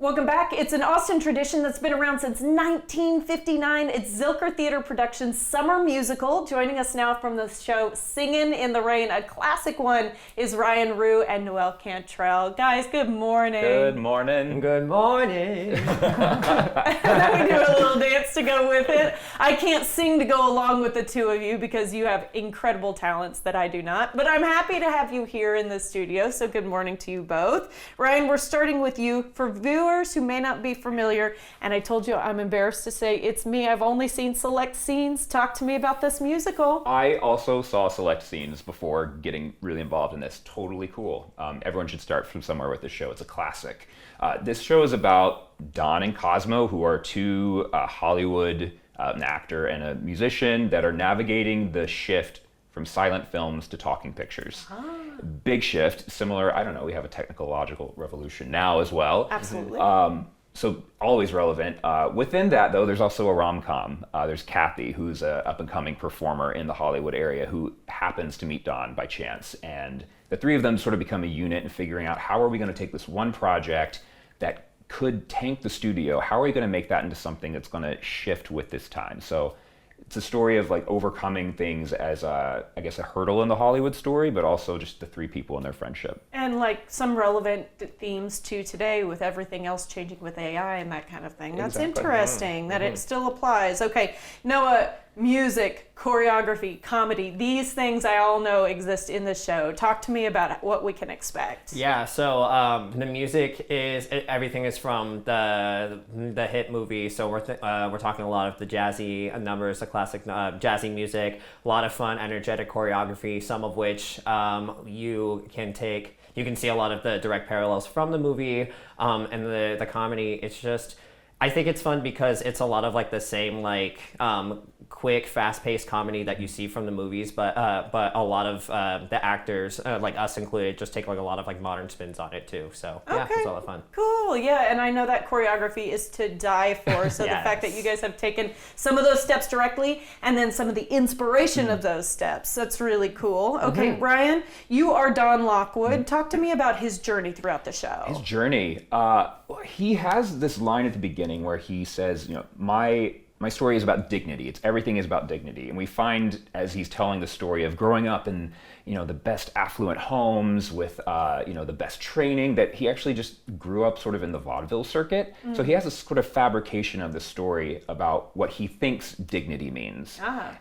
Welcome back. It's an Austin tradition that's been around since 1959. It's Zilker Theatre Productions' summer musical. Joining us now from the show Singin' in the Rain, a classic one, is Rhue and Noelle Cantrell. Guys, good morning. Good morning. Good morning. And then we do a little dance to go with it. I can't sing to go along with the two of you because you have incredible talents that I do not. But I'm happy to have you here in the studio, so good morning to you both. Ryan, we're starting with you. For viewers who may not be familiar, and I told you I'm embarrassed to say it's me, I've only seen select scenes. Talk to me about this musical. I also saw select scenes before getting really involved in this. Totally cool. Everyone should start from somewhere with this show. It's a classic. This show is about Don and Cosmo, who are two Hollywood, an actor and a musician, that are navigating the shift from silent films to talking pictures. Big shift, similar, I don't know, we have a technological revolution now as well. Absolutely. So always relevant. Within that, though, there's also a rom-com. There's Kathy, who's an up-and-coming performer in the Hollywood area who happens to meet Don by chance. And the three of them sort of become a unit in figuring out, how are we going to take this one project that could tank the studio? How are we going to make that into something that's going to shift with this time? So it's a story of like overcoming things as I guess a hurdle in the Hollywood story, but also just the three people and their friendship. And like some relevant themes to today with everything else changing with AI and that kind of thing. That's Exactly. Interesting that it still applies. Okay, Noah, music, choreography, comedy, these things I all know exist in the show. Talk to me about what we can expect. Yeah, so the music is, everything is from the hit movie. So we're talking a lot of the jazzy numbers, the classic jazzy music, a lot of fun, energetic choreography, some of which you can see a lot of the direct parallels from the movie and the comedy. It's just, I think it's fun because it's a lot of like the same like quick, fast-paced comedy that you see from the movies, but a lot of the actors, like us included, just take like a lot of like modern spins on it too. So yeah, it's a lot of fun. Cool, yeah, and I know that choreography is to die for. So Yes. the fact that you guys have taken some of those steps directly, and then some of the inspiration of those steps, that's really cool. Okay, Ryan, you are Don Lockwood. Talk to me about his journey throughout the show. His journey. He has this line at the beginning where he says, my story is about dignity. Everything is about dignity. And we find as he's telling the story of growing up in, the best affluent homes with, the best training, that he actually just grew up sort of in the vaudeville circuit. So he has this sort of fabrication of the story about what he thinks dignity means.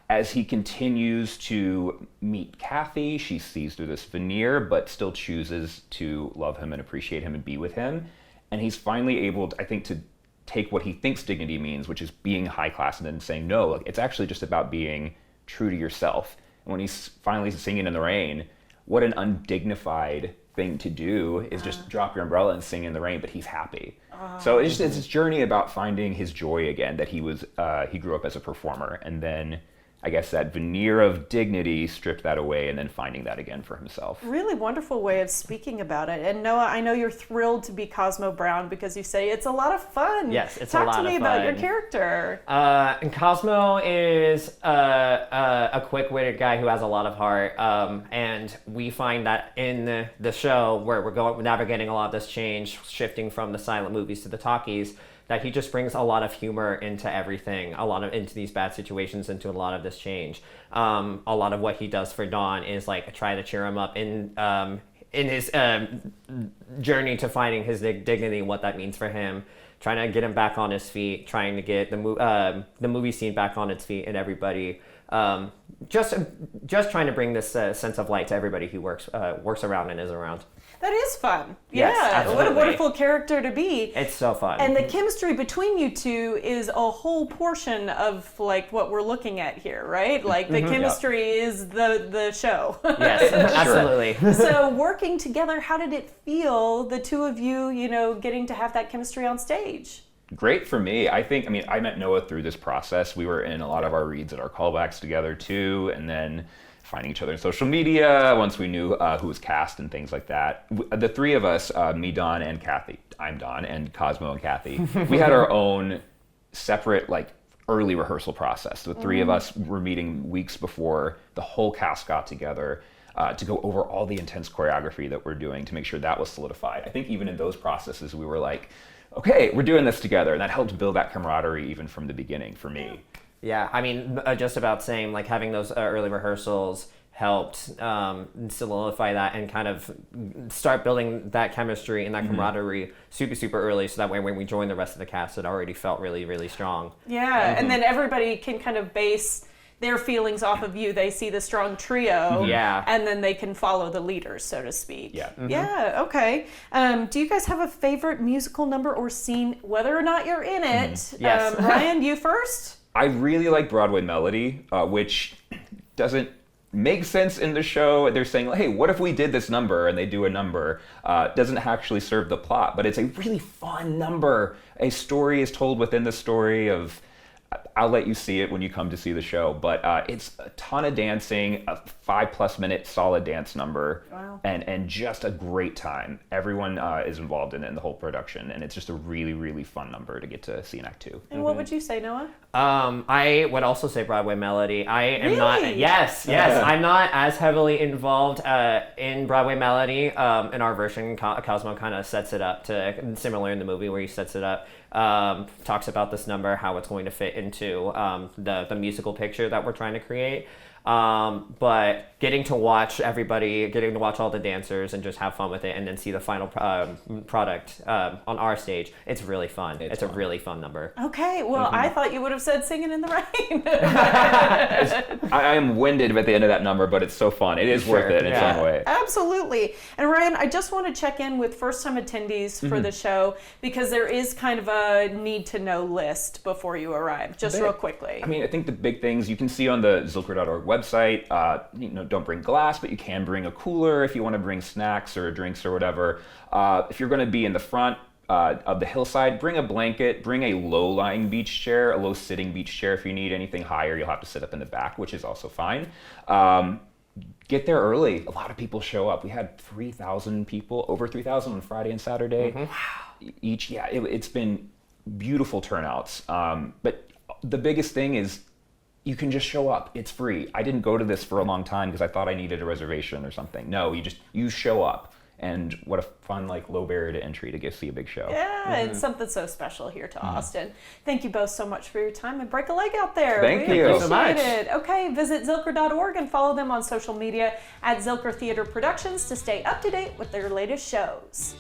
As he continues to meet Kathy, she sees through this veneer, but still chooses to love him and appreciate him and be with him. And he's finally able, I think, to take what he thinks dignity means, which is being high class, and then saying, no, it's actually just about being true to yourself. And when he's finally singing in the rain, what an undignified thing to do is just drop your umbrella and sing in the rain, but he's happy. So it's this journey about finding his joy again, that he grew up as a performer, and then I guess that veneer of dignity, stripped that away, and then finding that again for himself. Really wonderful way of speaking about it. And Noah, I know you're thrilled to be Cosmo Brown because you say it's a lot of fun. Yes, it's Talk a lot of to me fun. about your character. And Cosmo is a quick-witted guy who has a lot of heart, and we find that in the show where we're navigating a lot of this change, shifting from the silent movies to the talkies, that he just brings a lot of humor into everything, into these bad situations, into a lot of this change. A lot of what he does for Don is like try to cheer him up in his journey to finding his dignity, what that means for him, trying to get him back on his feet, trying to get the movie scene back on its feet, and everybody. Just trying to bring this sense of light to everybody he works around and is around. That is fun. Yes, yeah, absolutely. What a wonderful character to be. It's so fun. And the chemistry between you two is a whole portion of like what we're looking at here, right? Like the chemistry is the show. Yes, absolutely. So working together, how did it feel, the two of you, getting to have that chemistry on stage? Great for me. I met Noah through this process. We were in a lot of our reads at our callbacks together too, and then finding each other in social media once we knew who was cast and things like that. The three of us, me, Don, and Kathy, I'm Don, and Cosmo and Kathy, we had our own separate early rehearsal process. The three of us were meeting weeks before the whole cast got together to go over all the intense choreography that we're doing to make sure that was solidified. I think even in those processes, we were like, okay, we're doing this together. And that helped build that camaraderie even from the beginning for me. Yeah, I mean, just about same, like having those early rehearsals helped solidify that and kind of start building that chemistry and that camaraderie super early, so that way when we joined the rest of the cast, it already felt really strong. Yeah, and then everybody can kind of base their feelings off of you. They see the strong trio, and then they can follow the leaders, so to speak. Yeah. Yeah, okay. Do you guys have a favorite musical number or scene, whether or not you're in it? Yes. Ryan, you first? I really like Broadway Melody, which doesn't make sense in the show. They're saying, hey, what if we did this number? And they do a number. Doesn't actually serve the plot, but it's a really fun number. A story is told within the story of, I'll let you see it when you come to see the show, but it's a ton of dancing, a 5+ minute solid dance number, and just a great time. Everyone is involved in it in the whole production, and it's just a really fun number to get to see in Act 2. And what would you say, Noah? I would also say Broadway Melody. I am not. Really? Yes. I'm not as heavily involved in Broadway Melody. In our version, Cosmo kind of sets it up to similar in the movie where he sets it up. Talks about this number, how it's going to fit into the musical picture that we're trying to create. But getting to watch everybody, getting to watch all the dancers and just have fun with it, and then see the final product on our stage, it's really fun. It's a really fun number. Okay, well, I thought you would have said Singin' in the Rain. I am winded at the end of that number, but it's so fun. It is worth it in its own way. Absolutely. And Ryan, I just want to check in with first-time attendees for the show, because there is kind of a need-to-know list before you arrive, just real quickly. I mean, I think the big things you can see on the Zilker.org website, don't bring glass, but you can bring a cooler if you want to bring snacks or drinks or whatever. If you're going to be in the front of the hillside, bring a blanket, bring a low-lying beach chair, a low-sitting beach chair. If you need anything higher, you'll have to sit up in the back, which is also fine. Get there early. A lot of people show up. We had 3,000 people, over 3,000 on Friday and Saturday. Wow. Each, it's been beautiful turnouts. But the biggest thing is you can just show up. It's free. I didn't go to this for a long time because I thought I needed a reservation or something. No, you show up. And what a fun, low barrier to entry to go see a big show. Yeah, it's something so special here to Austin. Thank you both so much for your time, and break a leg out there. Thank we you appreciate so much. It. Okay, visit Zilker.org and follow them on social media at Zilker Theatre Productions to stay up to date with their latest shows.